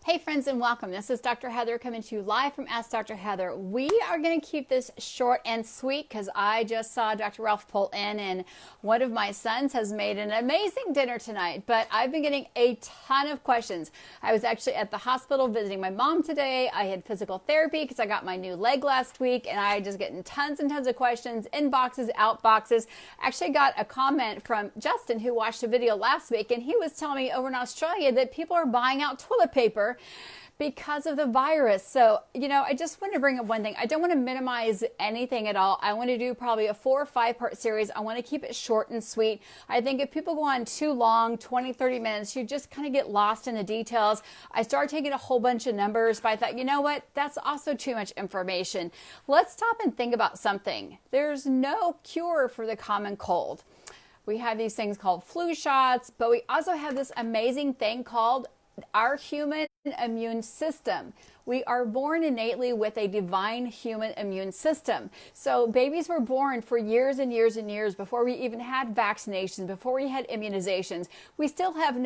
Hey friends and welcome. This is Dr. Heather coming to you live from Ask Dr. Heather. We are going to keep this short and sweet because I just saw Dr. Ralph pull in and one of my sons has made an amazing dinner tonight, but I've been getting a ton of questions. I was actually at the hospital visiting my mom today. I had physical therapy because I got my new leg last week and I just getting tons and tons of questions, inboxes, outboxes. Actually got a comment from Justin who watched a video last week and he was telling me over in Australia that people are buying out toilet paper because of the virus. So, I just want to bring up one thing. I don't want to minimize anything at all. I want to do probably a 4 or 5 part series. I want to keep it short and sweet. I think if people go on too long, 20, 30 minutes, you just kind of get lost in the details. I started taking a whole bunch of numbers, but I thought, you know what? That's also too much information. Let's stop and think about something. There's no cure for the common cold. We have these things called flu shots, but we also have this amazing thing called our human immune system. We are born innately with a divine human immune system. So babies were born for years and years and years before we even had vaccinations, before we had immunizations. We still have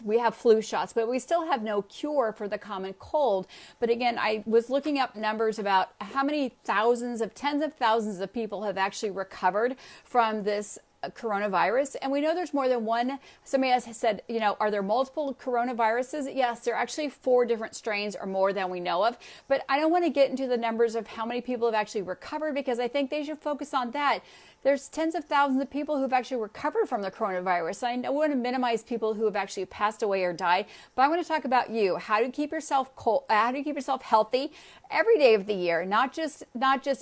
we have flu shots, but we still have no cure for the common cold. But again, I was looking up numbers about how many tens of thousands of people have actually recovered from this coronavirus, and we know there's more than one. Somebody has said, are there multiple coronaviruses? Yes, there are actually 4 different strains or more than we know of, but I don't want to get into the numbers of how many people have actually recovered because I think they should focus on that. There's tens of thousands of people who've actually recovered from the coronavirus. I don't want to minimize people who have actually passed away or died, but I want to talk about you. How do you keep yourself how do you keep yourself healthy every day of the year? Not just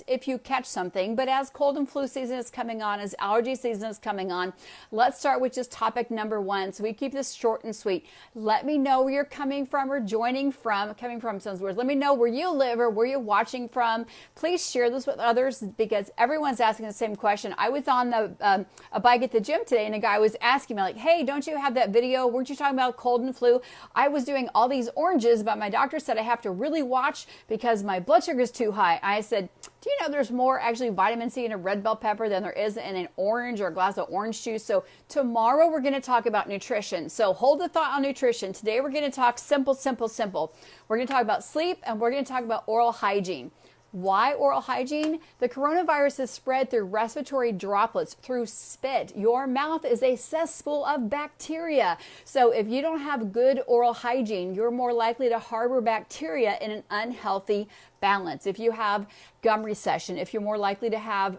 if you catch something, but as cold and flu season is coming on, as allergy season is coming on. Let's start with just topic number 1. So we keep this short and sweet. Let me know where you're coming from or joining from. Coming from sounds weird. Let me know where you live or where you're watching from. Please share this with others because everyone's asking the same question. I was on a bike at the gym today and a guy was asking me like, hey, don't you have that video? Weren't you talking about cold and flu? I was doing all these oranges, but my doctor said I have to really watch because my blood sugar is too high. I said, do you know there's more actually vitamin C in a red bell pepper than there is in an orange or a glass of orange juice? So tomorrow we're going to talk about nutrition. So hold the thought on nutrition. Today we're going to talk simple. We're going to talk about sleep and we're going to talk about oral hygiene. Why oral hygiene? The coronavirus is spread through respiratory droplets, through spit. Your mouth is a cesspool of bacteria. So if you don't have good oral hygiene, you're more likely to harbor bacteria in an unhealthy balance. If you have gum recession, if you're more likely to have,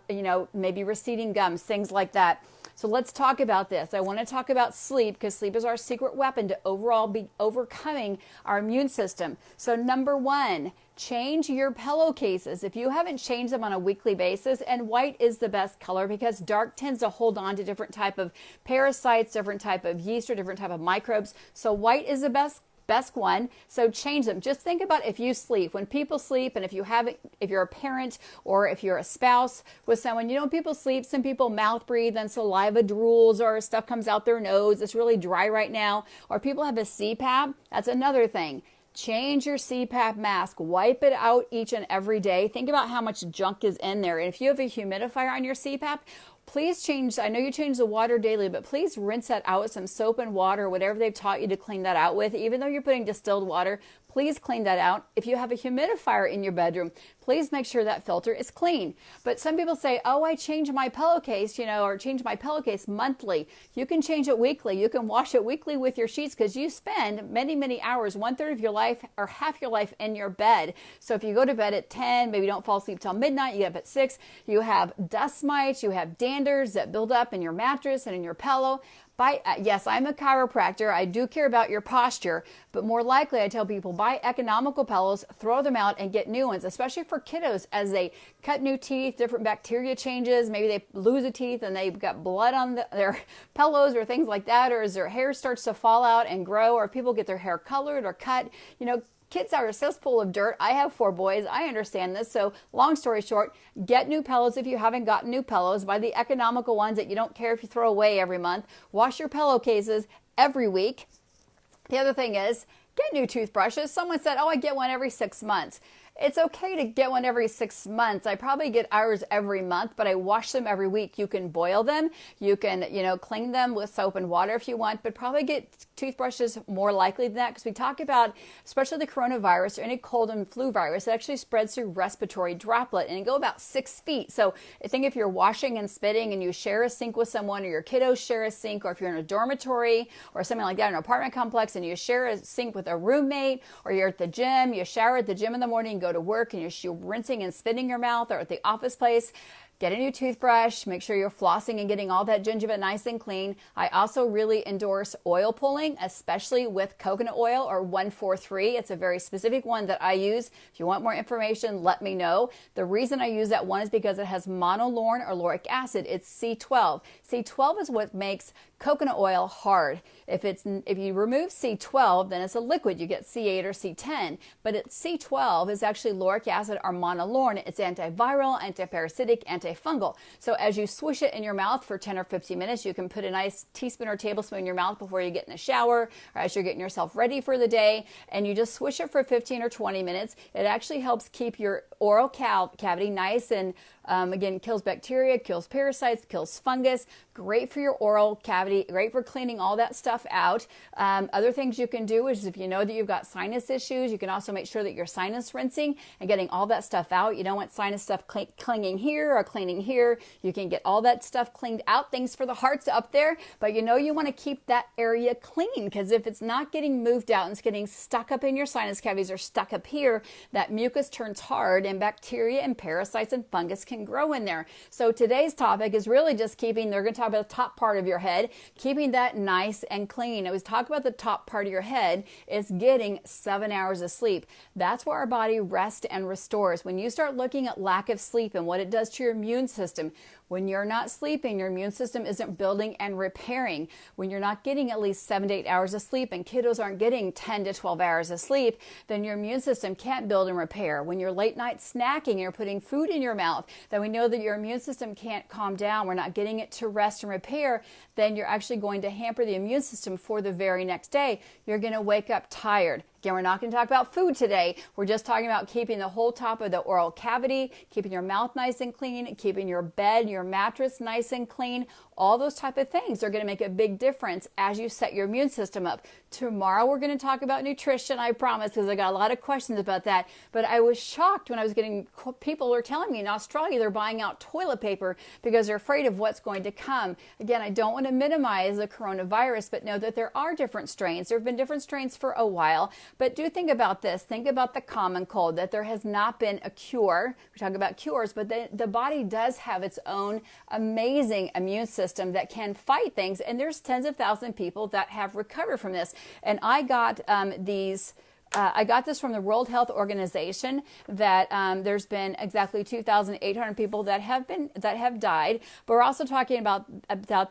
maybe receding gums, things like that. So let's talk about this. I want to talk about sleep because sleep is our secret weapon to overall be overcoming our immune system. So number 1, change your pillowcases. If you haven't changed them on a weekly basis, and white is the best color because dark tends to hold on to different type of parasites, different type of yeast, or different type of microbes. So white is the best one. So change them. Just think about if you sleep, when people sleep, and if you're a parent or if you're a spouse with someone, when people sleep, some people mouth breathe and saliva drools or stuff comes out their nose. It's really dry right now. Or people have a Cpap. That's another thing. Change your Cpap mask. Wipe it out each and every day. Think about how much junk is in there. And if you have a humidifier on your Cpap, please change, I know you change the water daily, but please rinse that out with some soap and water, whatever they've taught you to clean that out with. Even though you're putting distilled water, please clean that out. If you have a humidifier in your bedroom, please make sure that filter is clean. But some people say, oh, I change my pillowcase, or change my pillowcase monthly. You can change it weekly. You can wash it weekly with your sheets because you spend many, many hours, 1/3 of your life or half your life in your bed. So if you go to bed at 10, maybe don't fall asleep till midnight, you get up at 6, you have dust mites, you have danders that build up in your mattress and in your pillow. Yes, I'm a chiropractor. I do care about your posture, but more likely I tell people buy economical pillows, throw them out and get new ones, especially for kiddos as they cut new teeth, different bacteria changes. Maybe they lose a tooth and they've got blood on their pillows or things like that, or as their hair starts to fall out and grow, or people get their hair colored or cut, kids are a cesspool of dirt. I have 4 boys. I understand this. So long story short, get new pillows if you haven't gotten new pillows. Buy the economical ones that you don't care if you throw away every month. Wash your pillowcases every week. The other thing is, get new toothbrushes. Someone said, oh, I get one every 6 months. It's okay to get one every 6 months. I probably get ours every month, but I wash them every week. You can boil them. You can, clean them with soap and water if you want, but probably get toothbrushes more likely than that, because we talk about, especially the coronavirus or any cold and flu virus, it actually spreads through respiratory droplet and it go about 6 feet. So I think if you're washing and spitting and you share a sink with someone, or your kiddos share a sink, or if you're in a dormitory or something like that, in an apartment complex, and you share a sink with a roommate, or you're at the gym, you shower at the gym in the morning and go to work and you're rinsing and spitting your mouth, or at the office place, get a new toothbrush. Make sure you're flossing and getting all that gingiva nice and clean. I also really endorse oil pulling, especially with coconut oil or 143. It's a very specific one that I use. If you want more information, let me know. The reason I use that one is because it has monolaurin or lauric acid. It's C12. C12 is what makes coconut oil hard. If you remove C12, then it's a liquid. You get C8 or C10. But C12 is actually lauric acid or monolaurin. It's antiviral, antiparasitic, antifungal. So as you swish it in your mouth for 10 or 15 minutes, you can put a nice teaspoon or tablespoon in your mouth before you get in the shower, or as you're getting yourself ready for the day, and you just swish it for 15 or 20 minutes. It actually helps keep your oral cavity nice and again, kills bacteria, kills parasites, kills fungus. Great for your oral cavity, great for cleaning all that stuff out. Other things you can do is, if you know that you've got sinus issues, you can also make sure that you're sinus rinsing and getting all that stuff out. You don't want sinus stuff clinging here or cleaning here. You can get all that stuff cleaned out. Things for the hearts up there, but you want to keep that area clean, because if it's not getting moved out and it's getting stuck up in your sinus cavities or stuck up here, that mucus turns hard and bacteria and parasites and fungus can grow in there. So today's topic is really just they're going to talk about the top part of your head, keeping that nice and clean. I was talking about the top part of your head is getting 7 hours of sleep. That's where our body rests and restores. When you start looking at lack of sleep and what it does to your immune system, when you're not sleeping, your immune system isn't building and repairing. When you're not getting at least 7 to 8 hours of sleep, and kiddos aren't getting 10 to 12 hours of sleep, then your immune system can't build and repair. When you're late night snacking and you're putting food in your mouth, then we know that your immune system can't calm down. We're not getting it to rest and repair. Then you're actually going to hamper the immune system for the very next day. You're going to wake up tired. Again, we're not going to talk about food today. We're just talking about keeping the whole top of the oral cavity, keeping your mouth nice and clean, keeping your bed, your mattress nice and clean. All those type of things are going to make a big difference as you set your immune system up. Tomorrow we're going to talk about nutrition, I promise, because I got a lot of questions about that. But I was shocked when I was getting people were telling me in Australia they're buying out toilet paper because they're afraid of what's going to come. Again, I don't want to minimize the coronavirus, but know that there are different strains. There have been different strains for a while. But do think about this. Think about the common cold, that there has not been a cure. We talk about cures, but the body does have its own amazing immune system that can fight things. And there's tens of thousands of people that have recovered from this. And I got I got this from the World Health Organization, that there's been exactly 2,800 people that have died. But we're also talking about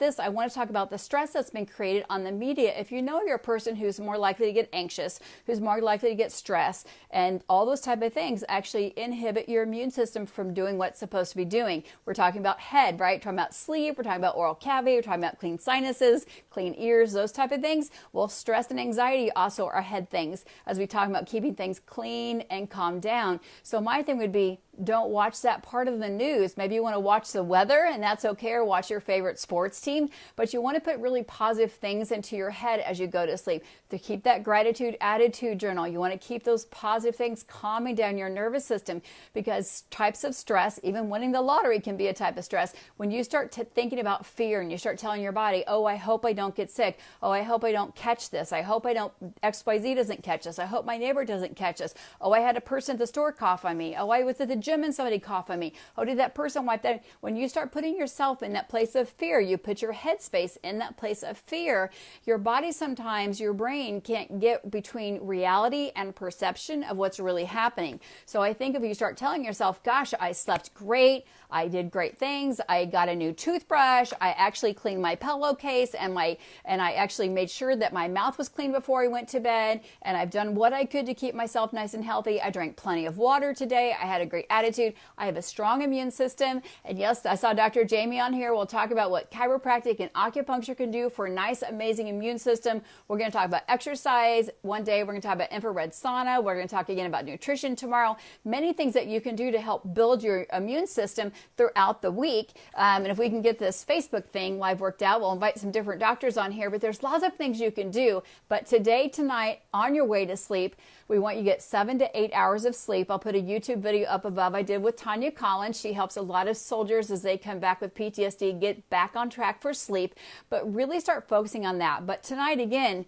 this. I want to talk about the stress that's been created on the media. If you know you're a person who's more likely to get anxious, who's more likely to get stressed, and all those type of things actually inhibit your immune system from doing what's supposed to be doing. We're talking about head, right? We're talking about sleep. We're talking about oral cavity. We're talking about clean sinuses, clean ears, those type of things. Well, stress and anxiety also are head things, as we talking about keeping things clean and calm down. So my thing would be, don't watch that part of the news. Maybe you want to watch the weather, and that's okay, or watch your favorite sports team, but you want to put really positive things into your head as you go to sleep. To keep that gratitude attitude journal, you want to keep those positive things calming down your nervous system, because types of stress, even winning the lottery can be a type of stress. When you start thinking about fear and you start telling your body, oh, I hope I don't get sick. Oh, I hope I don't catch this. I hope XYZ doesn't catch us. I hope my neighbor doesn't catch us. Oh, I had a person at the store cough on me. Oh, I was at the gym and somebody cough on me. Oh, did that person wipe that? When you start putting yourself in that place of fear, you put your headspace in that place of fear, your body sometimes, your brain can't get between reality and perception of what's really happening. So I think if you start telling yourself, gosh, I slept great, I did great things, I got a new toothbrush, I actually cleaned my pillowcase, and I actually made sure that my mouth was clean before I went to bed, and I've done what I could to keep myself nice and healthy. I drank plenty of water today. I had a great attitude. I have a strong immune system. And yes, I saw Dr. Jamie on here. We'll talk about what chiropractic and acupuncture can do for a nice, amazing immune system. We're going to talk about exercise. One day we're going to talk about infrared sauna. We're going to talk again about nutrition tomorrow. Many things that you can do to help build your immune system throughout the week. And if we can get this Facebook thing live worked out, we'll invite some different doctors on here. But there's lots of things you can do. But today, tonight, on your way to sleep, we want you to get 7 to 8 hours of sleep. I'll put a YouTube video up above I did with Tanya Collins. She helps a lot of soldiers as they come back with PTSD get back on track for sleep, but really start focusing on that. But tonight, again,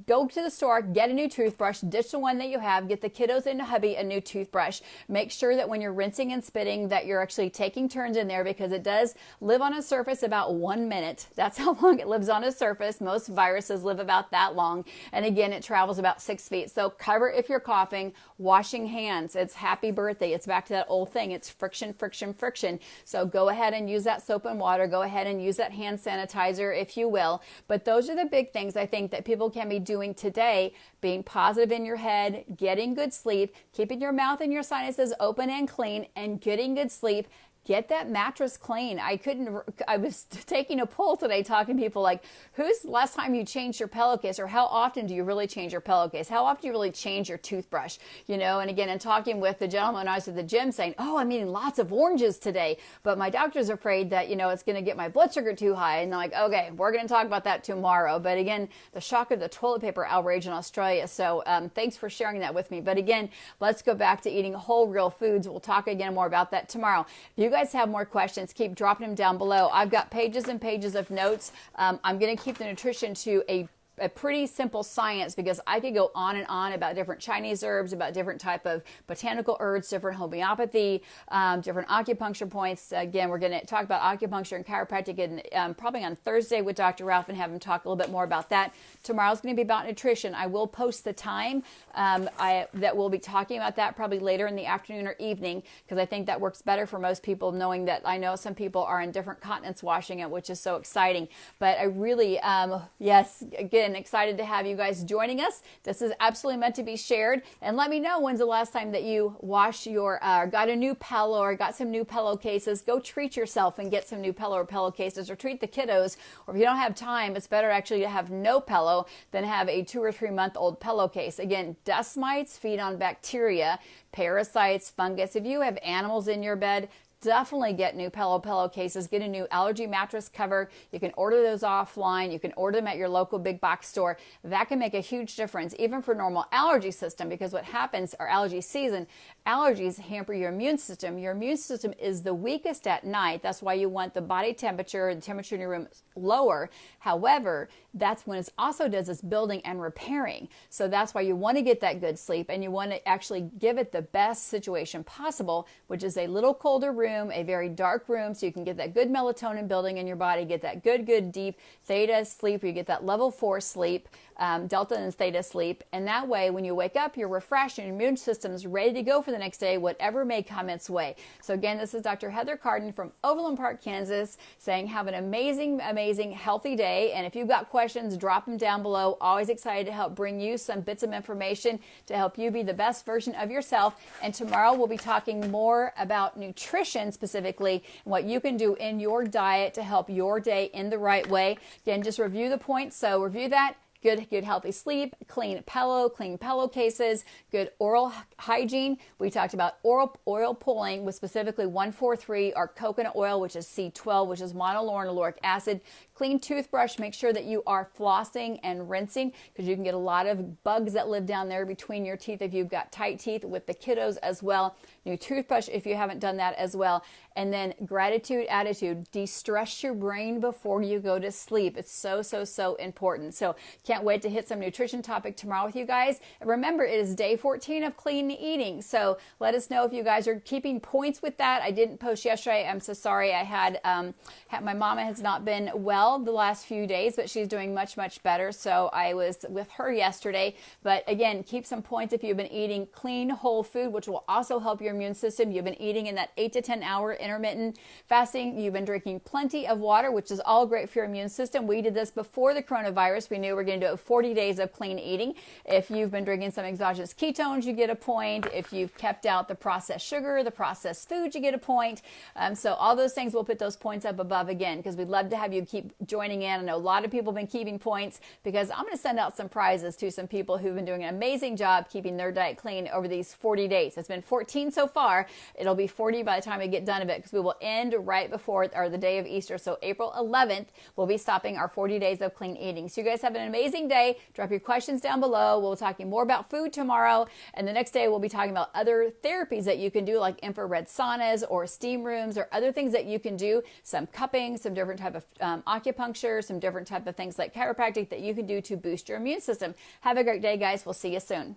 go to the store, get a new toothbrush, ditch the one that you have, get the kiddos and hubby a new toothbrush. Make sure that when you're rinsing and spitting that you're actually taking turns in there, because it does live on a surface about 1 minute. That's how long it lives on a surface. Most viruses live about that long. And again, it travels about 6 feet. So cover if you're coughing, washing hands. It's happy birthday. It's back to that old thing. It's friction, friction, friction. So go ahead and use that soap and water. Go ahead and use that hand sanitizer if you will. But those are the big things I think that people can be doing today. Being positive in your head, getting good sleep, keeping your mouth and your sinuses open and clean, and getting good sleep. Get that mattress clean. I was taking a poll today talking to people like, who's the last time you changed your pillowcase, or how often do you really change your pillowcase? How often do you really change your toothbrush? You know, and again, and talking with the gentleman I was at the gym saying, oh, I'm eating lots of oranges today, but my doctor's afraid that, you know, it's going to get my blood sugar too high. And they're like, okay, we're going to talk about that tomorrow. But again, the shock of the toilet paper outrage in Australia. So thanks for sharing that with me. But again, let's go back to eating whole, real foods. We'll talk again more about that tomorrow. If you guys have more questions, keep dropping them down below. I've got pages and pages of notes. I'm going to keep the nutrition to a pretty simple science, because I could go on and on about different Chinese herbs, about different type of botanical herbs, different homeopathy, different acupuncture points. Again, we're going to talk about acupuncture and chiropractic and probably on Thursday with Dr. Ralph and have him talk a little bit more about that. Tomorrow's going to be about nutrition. I will post the time that we'll be talking about that probably later in the afternoon or evening, because I think that works better for most people, knowing that I know some people are in different continents watching it, which is so exciting. But I really, yes, again, excited to have you guys joining us. This is absolutely meant to be shared. And let me know when's the last time that you washed your, got a new pillow or got some new pillowcases. Go treat yourself and get some new pillow or pillowcases, or treat the kiddos. Or if you don't have time, it's better actually to have no pillow than have a 2 or 3 month old pillowcase. Again, dust mites feed on bacteria, parasites, fungus. If you have animals in your bed, definitely get new pillowcases. Get a new allergy mattress cover. You can order those offline. You can order them at your local big box store. That can make a huge difference, even for normal allergy system, because what happens, our allergy season, allergies hamper your immune system. Your immune system is the weakest at night. That's why you want the body temperature, the temperature in your room lower. However, that's when it also does its building and repairing. So that's why you want to get that good sleep, and you want to actually give it the best situation possible, which is a little colder room, a very dark room, so you can get that good melatonin building in your body, get that good deep theta sleep, where you get that level 4 sleep, delta and theta sleep. And that way, when you wake up, you're refreshed and your immune system is ready to go for the next day, whatever may come its way. So again, this is Dr. Heather Carden from Overland Park, Kansas, saying have an amazing, healthy day. And if you've got questions, drop them down below. Always excited to help bring you some bits of information to help you be the best version of yourself. And tomorrow we'll be talking more about nutrition specifically, and what you can do in your diet to help your day in the right way. Again, just review the points. So review that. Good healthy sleep, clean pillowcases, good oral hygiene. We talked about oil pulling with specifically 1,4,3, or coconut oil, which is C12, which is monolaurinoluric acid. Clean toothbrush. Make sure that you are flossing and rinsing, because you can get a lot of bugs that live down there between your teeth if you've got tight teeth, with the kiddos as well. New toothbrush if you haven't done that as well. And then gratitude attitude. De-stress your brain before you go to sleep. It's so important. So can't wait to hit some nutrition topic tomorrow with you guys. And remember, it is day 14 of clean eating. So let us know if you guys are keeping points with that. I didn't post yesterday. I'm so sorry. I had my mama has not been well the last few days, but she's doing much better. So I was with her yesterday. But again, keep some points if you've been eating clean whole food, which will also help your immune system. You've been eating in that 8 to 10 hour intermittent fasting. You've been drinking plenty of water, which is all great for your immune system. We did this before the coronavirus. We knew we were going to end 40 days of clean eating. If you've been drinking some exogenous ketones, you get a point. If you've kept out the processed sugar, the processed food, you get a point. So all those things, we'll put those points up above again, because we'd love to have you keep joining in. I know a lot of people have been keeping points, because I'm going to send out some prizes to some people who've been doing an amazing job keeping their diet clean over these 40 days. It's been 14 so far. It'll be 40 by the time we get done of it, because we will end right before or the day of Easter. So April 11th, we'll be stopping our 40 days of clean eating. So you guys have an amazing day. Drop your questions down below. We'll be talking more about food tomorrow. And the next day, we'll be talking about other therapies that you can do, like infrared saunas or steam rooms or other things that you can do. Some cupping, some different type of acupuncture, some different type of things like chiropractic that you can do to boost your immune system. Have a great day, guys. We'll see you soon.